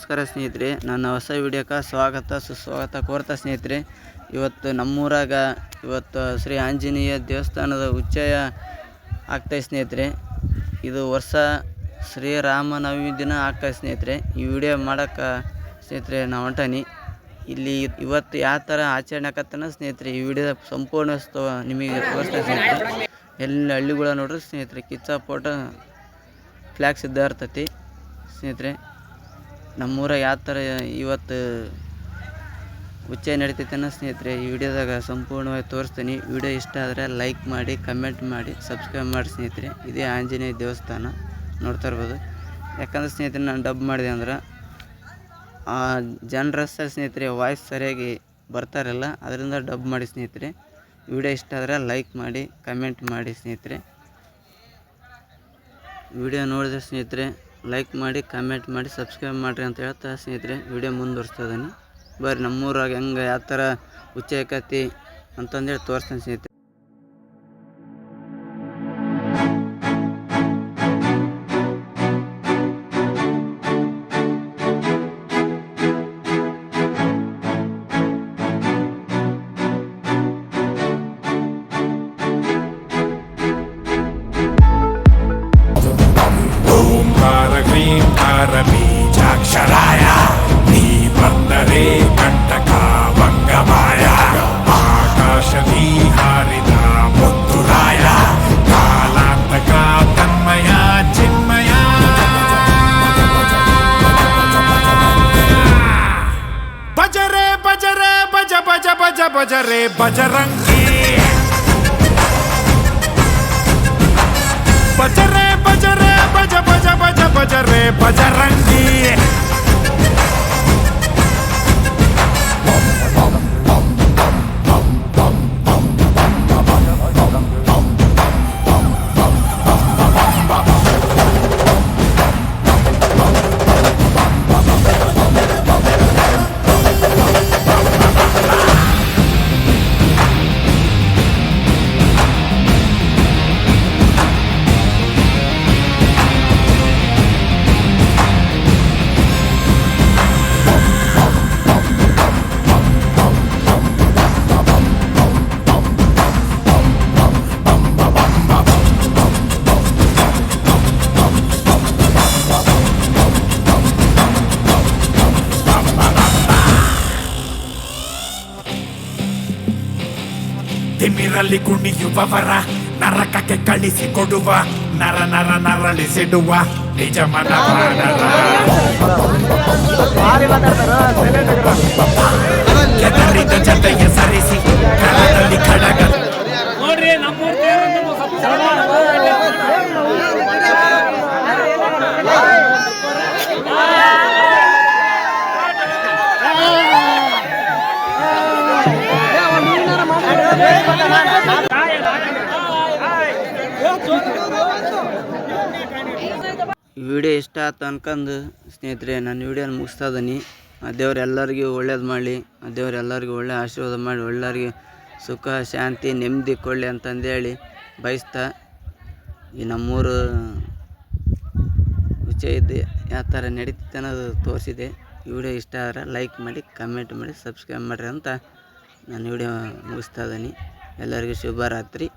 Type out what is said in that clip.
ನಮಸ್ಕಾರ ಸ್ನೇಹಿತರೆ, ನನ್ನ ಹೊಸ ವಿಡಿಯೋಕ್ಕೆ ಸ್ವಾಗತ ಸುಸ್ವಾಗತ ಕೋರ್ತಾ ಸ್ನೇಹಿತರೆ. ಇವತ್ತು ನಮ್ಮೂರಾಗ ಶ್ರೀ ಆಂಜನೇಯ ದೇವಸ್ಥಾನದ ಉಚ್ಚಯ ಆಗ್ತಾಯಿದೆ ಸ್ನೇಹಿತರೆ. ಇದು ವರ್ಷ ಶ್ರೀರಾಮನವಮಿ ದಿನ ಆಗ್ತಾಯಿದೆ ಸ್ನೇಹಿತರೆ. ಈ ವಿಡಿಯೋ ಮಾಡೋಕ್ಕೆ ಸ್ನೇಹಿತರೆ ನಾವು ಹೊಂಟಾನಿ. ಇಲ್ಲಿ ಇವತ್ತು ಯಾವ ಥರ ಆಚರಣೆ ಆಕತ್ತನ ಸ್ನೇಹಿತರೆ ಈ ವಿಡಿಯೋದ ಸಂಪೂರ್ಣ ನಿಮಗೆ ತೋರಿಸ್ತಾ ಸ್ನೇಹಿತರೆ. ಎಲ್ಲ ಹಳ್ಳಿಗಳ ನೋಡ್ರಿ ಸ್ನೇಹಿತರೆ, ಕಿಚ್ಚ ಫೋಟೋ ಫ್ಲ್ಯಾಗ್ಸ್ ಇದ್ದ ಇರ್ತೈತಿ ಸ್ನೇಹಿತರೆ. ನಮ್ಮೂರಾಗ ಯಾವ ಥರ ಇವತ್ತು ಉಚ್ಚಯ ನಡೀತೈತೆ ಅನ್ನೋ ಸ್ನೇಹಿತರೆ ಈ ವಿಡಿಯೋದಾಗ ಸಂಪೂರ್ಣವಾಗಿ ತೋರಿಸ್ತೀನಿ. ವಿಡಿಯೋ ಇಷ್ಟ ಆದರೆ ಲೈಕ್ ಮಾಡಿ, ಕಮೆಂಟ್ ಮಾಡಿ, ಸಬ್ಸ್ಕ್ರೈಬ್ ಮಾಡಿ ಸ್ನೇಹಿತರೆ. ಇದೇ ಆಂಜನೇಯ ದೇವಸ್ಥಾನ ನೋಡ್ತಾ ಇರ್ಬೋದು. ಯಾಕಂದ್ರೆ ಸ್ನೇಹಿತರೆ ನಾನು ಡಬ್ ಮಾಡಿದೆ ಅಂದ್ರೆ ಜನರ ಸ್ನೇಹಿತರೆ ವಾಯ್ಸ್ ಸರಿಯಾಗಿ ಬರ್ತಾರಲ್ಲ, ಅದರಿಂದ ಡಬ್ ಮಾಡಿ ಸ್ನೇಹಿತರೆ. ವಿಡಿಯೋ ಇಷ್ಟ ಆದರೆ ಲೈಕ್ ಮಾಡಿ, ಕಮೆಂಟ್ ಮಾಡಿ ಸ್ನೇಹಿತರೆ. ವಿಡಿಯೋ ನೋಡಿದ್ರೆ ಸ್ನೇಹಿತರೆ ಲೈಕ್ ಮಾಡಿ, ಕಮೆಂಟ್ ಮಾಡಿ, ಸಬ್ಸ್ಕ್ರೈಬ್ ಮಾಡಿರಿ ಅಂತ ಹೇಳ್ತಾ ಸ್ನೇಹಿತರೆ ವಿಡಿಯೋ ಮುಂದುವರಿಸ್ತಾ ಇದ್ದೀನಿ. ಬರ್ರಿ ನಮ್ಮೂರಾಗ ಹೆಂಗೆ ಯಾವ ಥರ ಉಚ್ಚಯಕತಿ ಅಂತಂದೇಳಿ ತೋರಿಸ್ತೀನಿ ಸ್ನೇಹಿತರೆ. ಬೀಜಾಕ್ಷರಾಯ ನೀ ಬಂದರೆ ಕಂಟಕ ಭಂಗಮಾಯ, ಆಕಾಶದಿ ಹಾರಿದ ಮುತ್ತುರಾಯ, ಕಾಲಾಂತಕ ತನ್ಮಯ ಚಿನ್ಮಯ. ಬಜರೆ ಬಜರೆ ಬಜ ಬಜ ಬಜ ಬಜರೆ ಬಜರಂಗಿ, ಬಜರೆ ಬಜರೆ ಬಜ ಬಜ ಬಜ ಬಜರೆ ಬಜರಂಗಿ. ತಿಮಿರಲ್ಲಿ ಕುಣಿಯುವವರ ನರಕಕ್ಕೆ ಕಳಿಸಿಕೊಡುವ, ನರ ನರ ನರಳಿಸಿಡುವ ನಿಜ ಮನವಾನರ. ಕೆದರಿದ ಜತೆಗೆ ಸರಿಸಿ ಕಣದಲ್ಲಿ ಖಡಗ ವಿಡಿಯೋ ಇಷ್ಟ ಆಯ್ತು ಅನ್ಕೊಂಡು ಸ್ನೇಹಿತರೆ ನಾನು ವಿಡಿಯೋನ ಮುಗಿಸ್ತಾ ಇದ್ದೀನಿ. ದೇವ್ರು ಎಲ್ಲರಿಗೂ ಒಳ್ಳೇದು ಮಾಡಲಿ, ದೇವ್ರು ಎಲ್ಲರಿಗೂ ಒಳ್ಳೆ ಆಶೀರ್ವಾದ ಮಾಡಿ ಎಲ್ಲರಿಗೆ ಸುಖ ಶಾಂತಿ ನೆಮ್ಮದಿ ಕೊಡಲಿ ಅಂತಂದೇಳಿ ಬಯಸ್ತಾ ಈ ನಮ್ಮೂರು ಉಚ್ಚಯ ಇದ್ದು ಯಾವ ಥರ ನಡೀತಿತ್ತು ಅನ್ನೋದು ತೋರಿಸಿದೆ. ಈ ವಿಡಿಯೋ ಇಷ್ಟ ಆದರೆ ಲೈಕ್ ಮಾಡಿ, ಕಮೆಂಟ್ ಮಾಡಿ, ಸಬ್ಸ್ಕ್ರೈಬ್ ಮಾಡಿರಿ ಅಂತ ನಾನು ವಿಡಿಯೋ ಮುಗಿಸ್ತಾ ಇದ್ದೀನಿ. ಎಲ್ಲರಿಗೂ ಶುಭರಾತ್ರಿ.